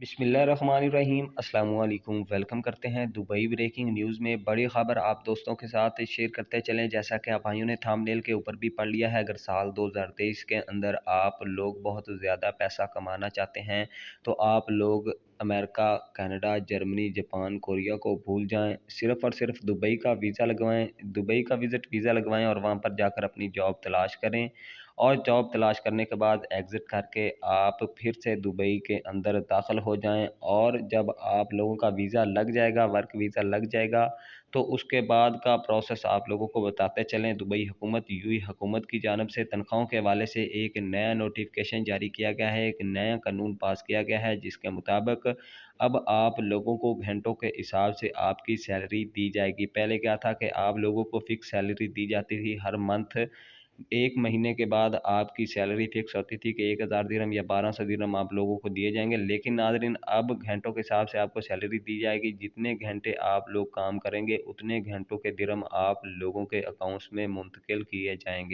बिस्मिल्लाहिर्रहमानिर्रहीम अस्सलाम वालेकुम। वेलकम करते हैं दुबई ब्रेकिंग न्यूज़ में। बड़ी खबर आप दोस्तों के साथ शेयर करते चलें। जैसा कि आप भाइयों ने थंबनेल के ऊपर भी पढ़ लिया है, अगर साल 2023 के अंदर आप लोग बहुत ज़्यादा पैसा कमाना चाहते हैं तो आप लोग America, Canada, Germany, Japan, Korea को भूल जाएं। सिर्फ़ और सिर्फ दुबई का वीज़ा लगवाएं, दुबई का विज़िट वीज़ा लगवाएं और वहां पर जाकर अपनी जॉब तलाश करें। और जॉब तलाश करने के बाद एग्ज़िट करके आप फिर से दुबई के अंदर दाखिल हो जाएं। और जब आप लोगों का वीज़ा लग जाएगा, वर्क वीज़ा लग जाएगा, तो उसके बाद का प्रोसेस आप लोगों को बताते चलें। दुबई हुकूमत, यूएई हुकूमत की जानिब से तनख्वाहों के हवाले से एक नया नोटिफिकेशन जारी किया गया है, एक नया कानून पास किया गया है, जिसके मुताबिक अब आप लोगों को घंटों के हिसाब से आपकी सैलरी दी जाएगी। पहले क्या था कि आप लोगों को फ़िक्स सैलरी दी जाती थी हर मंथ। एक महीने के बाद आपकी सैलरी फिक्स होती थी कि 1000 दिरहम या 1200 दिरहम आप लोगों को दिए जाएंगे। लेकिन नाज़रीन, अब घंटों के हिसाब से आपको सैलरी दी जाएगी। जितने घंटे आप लोग काम करेंगे उतने घंटों के दिरहम आप लोगों के अकाउंट्स में मुंतकिल किए जाएंगे।